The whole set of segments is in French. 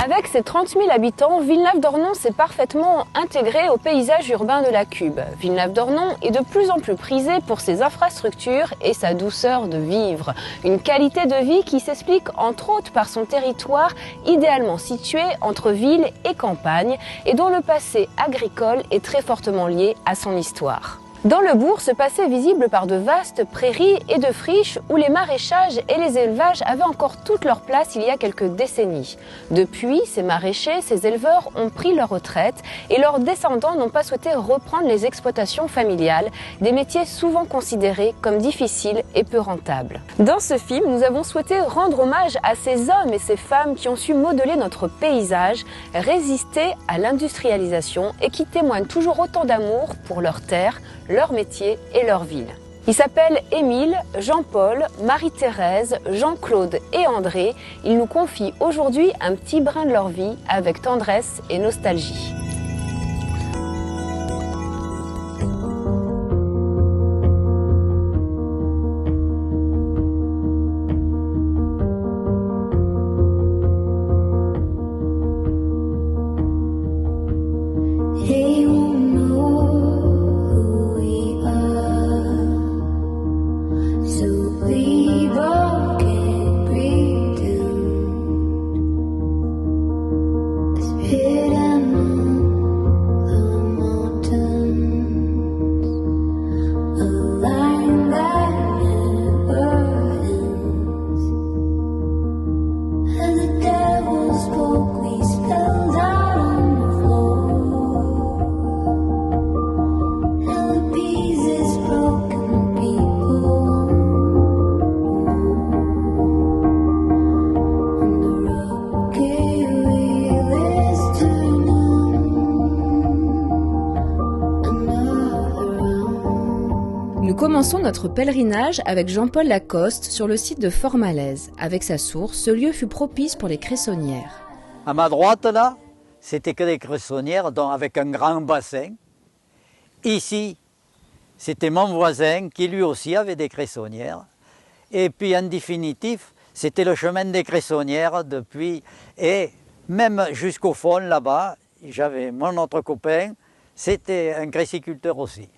Avec ses 30 000 habitants, Villenave-d'Ornon s'est parfaitement intégré au paysage urbain de la Cube. Villenave-d'Ornon est de plus en plus prisé pour ses infrastructures et sa douceur de vivre. Une qualité de vie qui s'explique entre autres par son territoire idéalement situé entre ville et campagne et dont le passé agricole est très fortement lié à son histoire. Dans le bourg, ce passé est visible par de vastes prairies et de friches où les maraîchages et les élevages avaient encore toute leur place il y a quelques décennies. Depuis, ces maraîchers, ces éleveurs ont pris leur retraite et leurs descendants n'ont pas souhaité reprendre les exploitations familiales, des métiers souvent considérés comme difficiles et peu rentables. Dans ce film, nous avons souhaité rendre hommage à ces hommes et ces femmes qui ont su modeler notre paysage, résister à l'industrialisation et qui témoignent toujours autant d'amour pour leur terre, leur métier et leur ville. Ils s'appellent Émile, Jean-Paul, Marie-Thérèse, Jean-Claude et André. Ils nous confient aujourd'hui un petit brin de leur vie avec tendresse et nostalgie. Nous commençons notre pèlerinage avec Jean-Paul Lacoste sur le site de Fort-Malaise. Avec sa source, ce lieu fut propice pour les cressonnières. À ma droite, là, c'était que des cressonnières avec un grand bassin. Ici, c'était mon voisin qui lui aussi avait des cressonnières. Et puis en définitif, c'était le chemin des cressonnières depuis... Et même jusqu'au fond, là-bas, j'avais mon autre copain, c'était un cressiculteur aussi.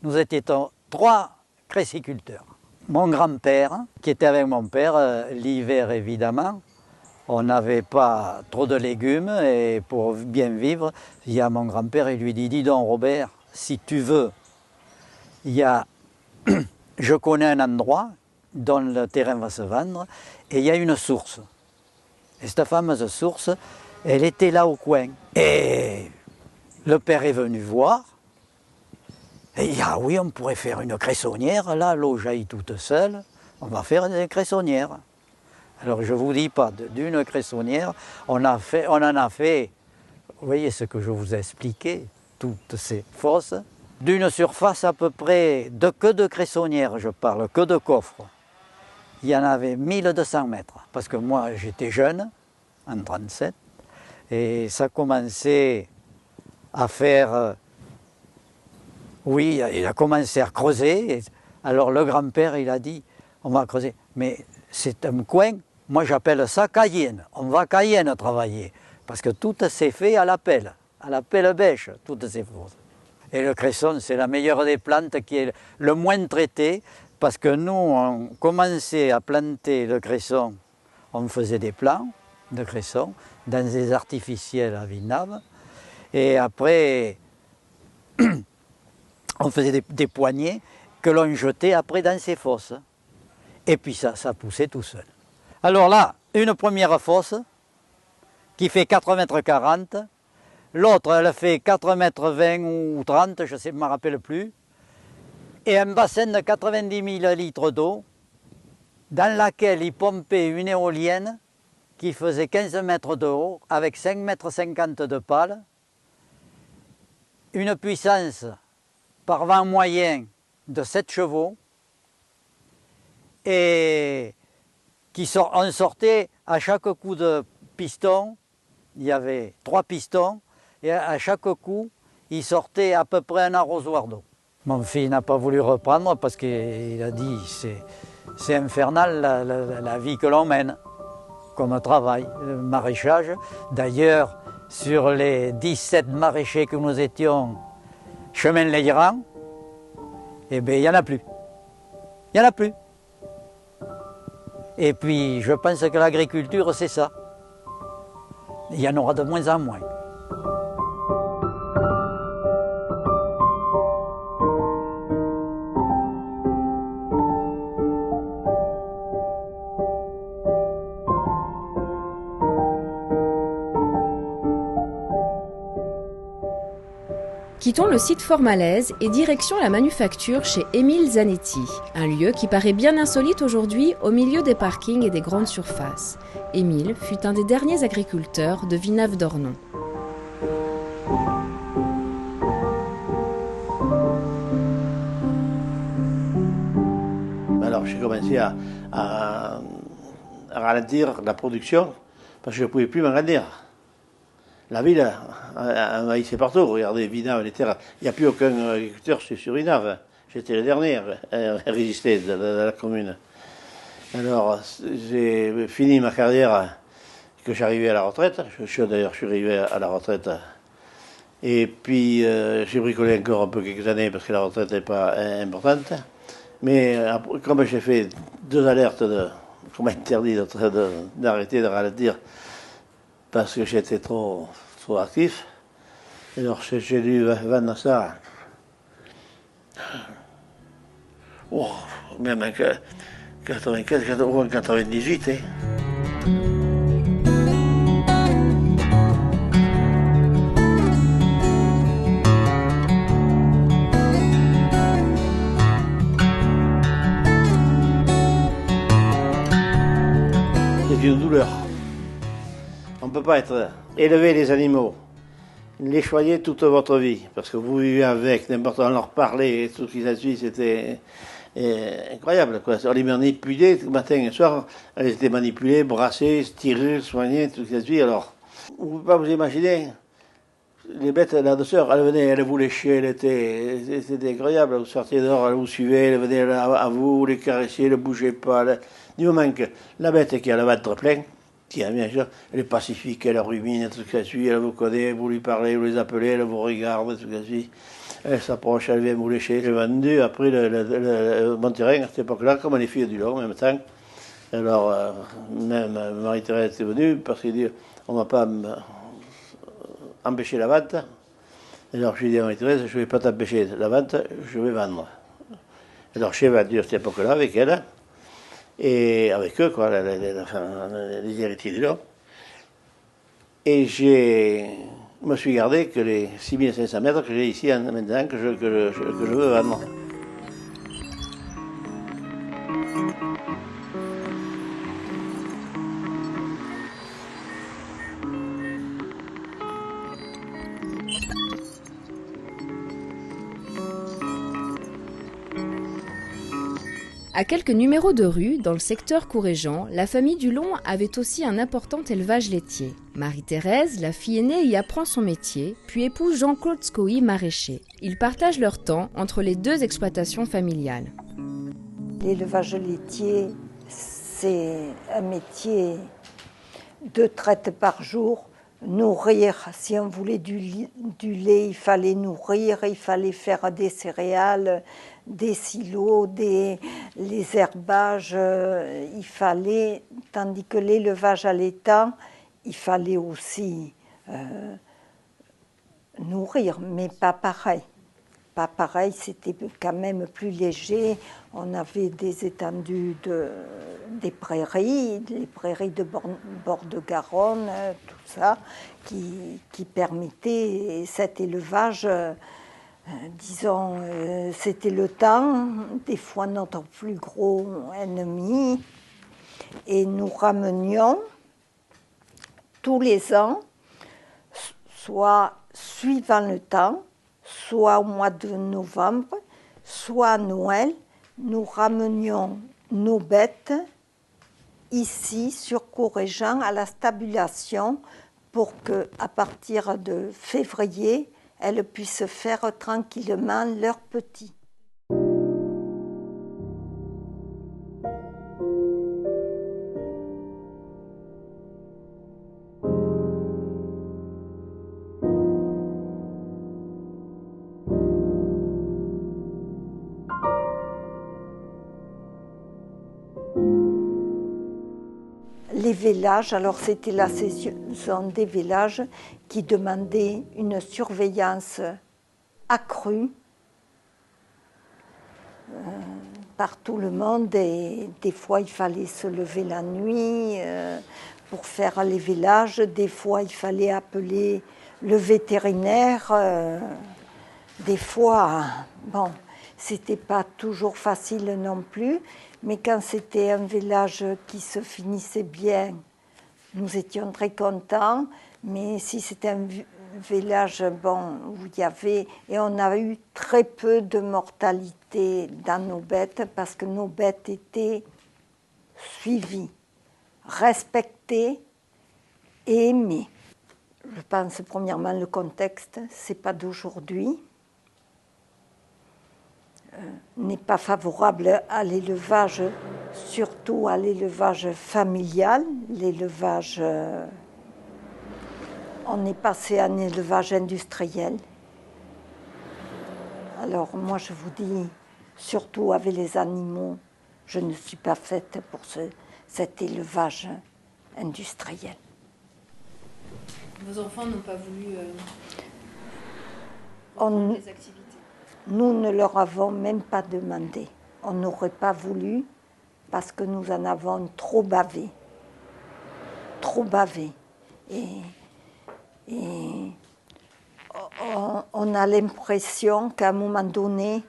Nous étions 3 cressiculteurs. Mon grand-père, qui était avec mon père, l'hiver évidemment, on n'avait pas trop de légumes et pour bien vivre, il y a mon grand-père, il lui dit « Dis donc Robert, si tu veux, je connais un endroit dont le terrain va se vendre et il y a une source. » Et cette fameuse source, elle était là au coin. Et le père est venu voir. Et il dit, ah oui, on pourrait faire une cressonnière, là, l'eau jaillit toute seule, on va faire une cressonnière. Alors je ne vous dis pas, d'une cressonnière, on en a fait, vous voyez ce que je vous ai expliqué, toutes ces fosses, d'une surface à peu près, que de cressonnières, je parle, que de coffres. Il y en avait 1200 mètres, parce que moi j'étais jeune, en 1937, et ça commençait à faire... Oui, il a commencé à creuser. Alors le grand-père, il a dit, on va creuser. Mais c'est un coin, moi j'appelle ça Cayenne. On va à Cayenne travailler. Parce que tout s'est fait à la pelle bêche, toutes ces fosses. Et le cresson, c'est la meilleure des plantes qui est le moins traitée. Parce que nous, on commençait à planter le cresson, on faisait des plants de cresson dans des artificiels à Villenave. Et après... on faisait des poignées que l'on jetait après dans ces fosses. Et puis ça poussait tout seul. Alors là, une première fosse qui fait 4,40 m. L'autre, elle fait 4,20 m ou 30, je ne me rappelle plus. Et un bassin de 90 000 litres d'eau dans laquelle ils pompaient une éolienne qui faisait 15 mètres de haut avec 5,50 m de pales. Une puissance par vent moyen de 7 chevaux et on sortait à chaque coup de piston, il y avait 3 pistons et à chaque coup il sortait à peu près un arrosoir d'eau. Mon fils n'a pas voulu reprendre parce qu'il a dit c'est infernal la vie que l'on mène. comme travail, le maraîchage. D'ailleurs, sur les 17 maraîchers que nous étions, chemin de l'Iran, eh bien, il n'y en a plus. Il n'y en a plus. Et puis, je pense que l'agriculture, c'est ça. Il y en aura de moins en moins. Quittons le site Formalaise et direction la manufacture chez Émile Zanetti, un lieu qui paraît bien insolite aujourd'hui au milieu des parkings et des grandes surfaces. Émile fut un des derniers agriculteurs de Villenave-d'Ornon. Alors j'ai commencé à ralentir la production parce que je ne pouvais plus m'agrandir. La ville envahissait partout. Regardez, Villenave, les terres. Il n'y a plus aucun agriculteur sur Villenave. J'étais le dernier à résister de la commune. Alors, j'ai fini ma carrière que j'arrivais à la retraite. D'ailleurs, je suis arrivé à la retraite. Et puis, j'ai bricolé encore un peu quelques années parce que la retraite n'est pas importante. Mais comme j'ai fait 2 alertes qu'on m'a interdit d'arrêter de ralentir, parce que j'étais trop actif. Alors j'ai dû vendre ça. Oh, même en 95, 98. Hein. C'est une douleur. On ne peut pas élever les animaux, les choyer toute votre vie, parce que vous vivez avec, n'importe on leur parlait, et tout ce qui s'ensuit, c'était incroyable, quoi. On les manipulait, matin et soir, elles étaient manipulées, brassées, tirées, soignées, tout ce qui s'ensuit. Alors, vous ne pouvez pas vous imaginer, les bêtes, la douceur, elles venaient, elles vous léchaient, c'était incroyable. Vous sortiez dehors, elles vous suivaient, elles venaient à vous, les caressaient, elles ne bougeaient pas. Du moment que la bête qui a le ventre plein, bien sûr, elle est pacifique, elle rumine, tout ce qu'elle suit, elle vous connaît, vous lui parlez, vous les appelez, elle vous regarde, tout ce qu'elle suit. Elle s'approche, elle vient vous lécher. J'ai vendu après mon terrain à cette époque-là, comme les filles du Long en même temps. Alors, même Marie-Thérèse est venue parce qu'il dit on ne va pas empêcher la vente. Alors, je lui ai dit à Marie-Thérèse je ne vais pas t'empêcher la vente, je vais vendre. Alors, j'ai vendu à cette époque-là avec elle. Et avec eux, quoi, les héritiers du Long. Et je me suis gardé que les 6500 mètres que j'ai ici maintenant, que je veux vendre. À quelques numéros de rue, dans le secteur Courréjean, la famille Dulon avait aussi un important élevage laitier. Marie-Thérèse, la fille aînée, y apprend son métier, puis épouse Jean-Claude Scoï, maraîcher. Ils partagent leur temps entre les 2 exploitations familiales. L'élevage laitier, c'est un métier 2 traites par jour. Nourrir, si on voulait du lait, il fallait nourrir, il fallait faire des céréales, des silos, les herbages, il fallait, tandis que l'élevage à l'étang, il fallait aussi nourrir, mais pas pareil. Pas pareil, c'était quand même plus léger. On avait des étendues des prairies, les prairies de bord de Garonne, tout ça, qui permettaient cet élevage. Disons, c'était le temps, des fois notre plus gros ennemi, et nous ramenions tous les ans, soit suivant le temps, soit au mois de novembre, soit à Noël, nous ramenions nos bêtes ici sur Courréjean à la stabulation pour qu'à partir de février, elles puissent faire tranquillement leurs petits. les vélages, alors c'était la saison des vélages qui demandait une surveillance accrue par tout le monde et des fois il fallait se lever la nuit pour faire les vélages, des fois il fallait appeler le vétérinaire, des fois, bon, c'était pas toujours facile non plus, mais quand c'était un village qui se finissait bien, nous étions très contents, mais si c'était un village bon, où il y avait, et on a eu très peu de mortalité dans nos bêtes, parce que nos bêtes étaient suivies, respectées et aimées. Je pense premièrement le contexte, c'est pas d'aujourd'hui. N'est pas favorable à l'élevage, surtout à l'élevage familial. L'élevage, on est passé à un élevage industriel. Alors moi je vous dis, surtout avec les animaux, je ne suis pas faite pour cet élevage industriel. Vos enfants n'ont pas voulu les activités? Nous ne leur avons même pas demandé. On n'aurait pas voulu parce que nous en avons trop bavé. Trop bavé. Et on a l'impression qu'à un moment donné,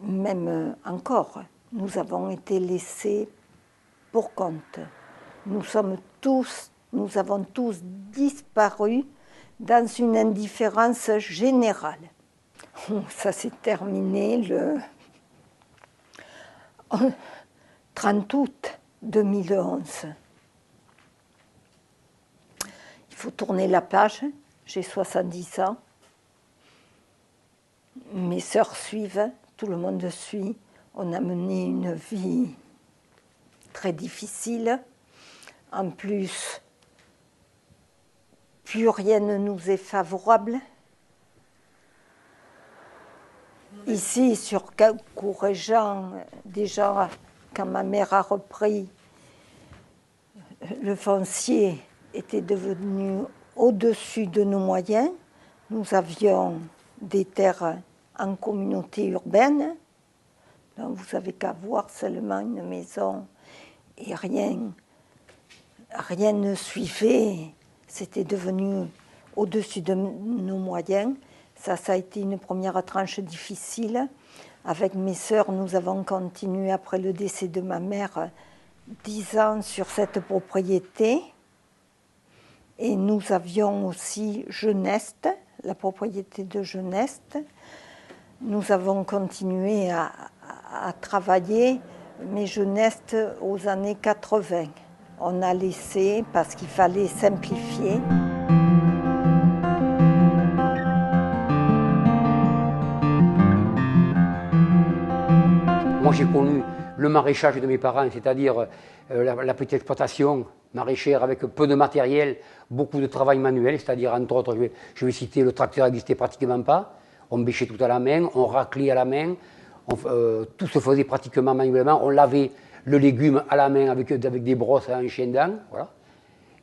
même encore, nous avons été laissés pour compte. Nous avons tous disparu dans une indifférence générale. Ça s'est terminé le 30 août 2011. Il faut tourner la page, j'ai 70 ans. Mes sœurs suivent, tout le monde suit. On a mené une vie très difficile. En plus, plus rien ne nous est favorable. Ici, sur Courréjean, déjà, quand ma mère a repris, le foncier était devenu au-dessus de nos moyens. Nous avions des terres en communauté urbaine. Donc vous n'avez qu'à voir seulement une maison et rien ne suivait. C'était devenu au-dessus de nos moyens. Ça a été une première tranche difficile. Avec mes sœurs, nous avons continué après le décès de ma mère 10 ans sur cette propriété. Et nous avions aussi Geneste, la propriété de Geneste. Nous avons continué à travailler, mais Geneste aux années 80. On a laissé parce qu'il fallait simplifier. Moi, j'ai connu le maraîchage de mes parents, c'est-à-dire la petite exploitation maraîchère avec peu de matériel, beaucoup de travail manuel, c'est-à-dire, entre autres, je vais citer, le tracteur n'existait pratiquement pas. On bêchait tout à la main, on raclait à la main, tout se faisait pratiquement manuellement. On lavait le légume à la main avec des brosses en chien dent, voilà.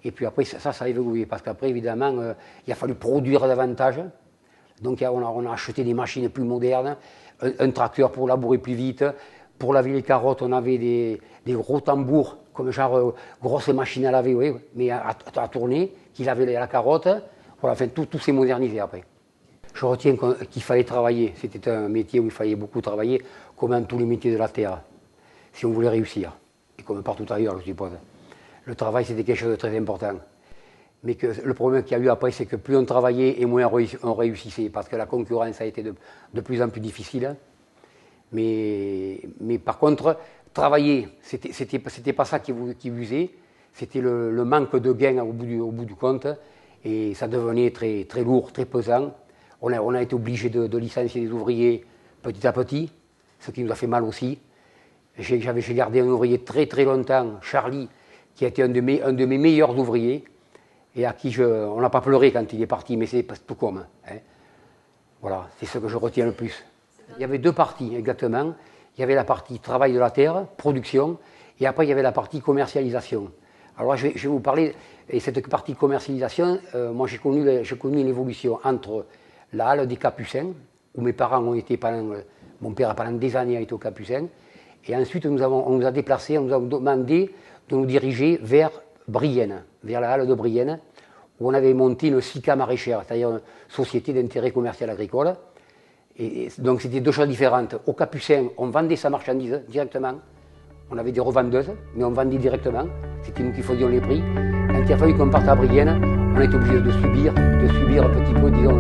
Et puis après, ça a évolué, parce qu'après, évidemment, il a fallu produire davantage. Donc on a acheté des machines plus modernes, un tracteur pour labourer plus vite. Pour laver les carottes, on avait des gros tambours, comme genre grosses machines à laver, oui, mais à tourner, qui lavaient la carotte. Voilà, enfin, tout s'est modernisé après. Je retiens qu'il fallait travailler. C'était un métier où il fallait beaucoup travailler, comme dans tous les métiers de la terre, si on voulait réussir. Et comme partout ailleurs, je suppose. Le travail, c'était quelque chose de très important. Mais que le problème qu'il y a eu après, c'est que plus on travaillait et moins on réussissait, parce que la concurrence a été de plus en plus difficile. Mais par contre, travailler, c'était pas ça qui usait, c'était le manque de gains au bout du compte, et ça devenait très, très lourd, très pesant. On a été obligé de licencier des ouvriers petit à petit, ce qui nous a fait mal aussi. J'ai gardé un ouvrier très très longtemps, Charlie, qui a été un de mes meilleurs ouvriers, et à qui on n'a pas pleuré quand il est parti, mais c'est tout comme. Hein. Voilà, c'est ce que je retiens le plus. Il y avait deux parties exactement. Il y avait la partie travail de la terre, production, Et après, il y avait la partie commercialisation. Alors, je vais vous parler, et cette partie commercialisation, moi j'ai connu l'évolution entre la halle des Capucins, où mes parents ont été mon père pendant des années a été aux Capucins, et ensuite on nous a déplacés, on nous a demandé de nous diriger vers Brienne, vers la halle de Brienne, où on avait monté une SICA maraîchère, c'est-à-dire une société d'intérêt commercial agricole. Et donc c'était deux choses différentes. Aux Capucins, on vendait sa marchandise directement. On avait des revendeuses, mais on vendait directement. C'était nous qui faisions les prix. Quand il a fallu qu'on parte à Brienne, on a été obligé de subir un petit peu, disons,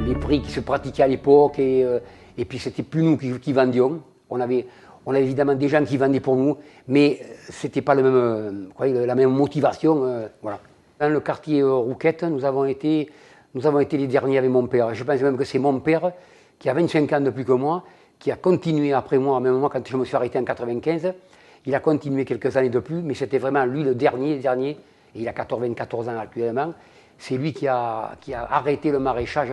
les prix qui se pratiquaient à l'époque. Et puis c'était plus nous qui vendions. On avait évidemment des gens qui vendaient pour nous, mais c'était pas la même motivation. Voilà. Dans le quartier Rouquette, nous avons été les derniers avec mon père. Je pense même que c'est mon père, qui a 25 ans de plus que moi, qui a continué après moi, même moi, quand je me suis arrêté en 95. Il a continué quelques années de plus, mais c'était vraiment lui le dernier, et il a 94 ans actuellement. C'est lui qui a arrêté le maraîchage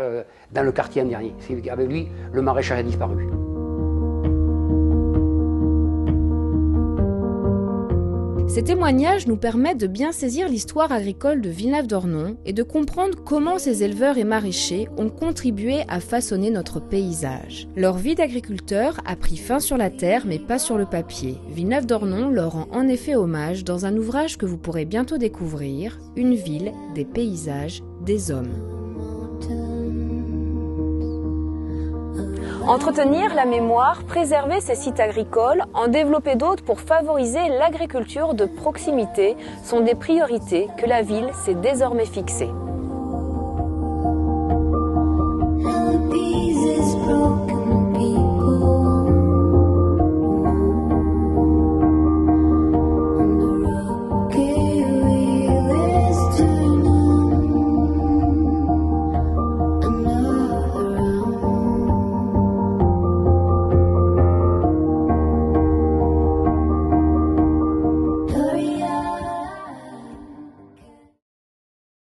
dans le quartier en dernier. Avec lui, le maraîchage a disparu. Ces témoignages nous permettent de bien saisir l'histoire agricole de Villenave-d'Ornon et de comprendre comment ces éleveurs et maraîchers ont contribué à façonner notre paysage. Leur vie d'agriculteur a pris fin sur la terre mais pas sur le papier. Villenave-d'Ornon leur rend en effet hommage dans un ouvrage que vous pourrez bientôt découvrir, Une ville, des paysages, des hommes. Entretenir la mémoire, préserver ces sites agricoles, en développer d'autres pour favoriser l'agriculture de proximité sont des priorités que la ville s'est désormais fixées.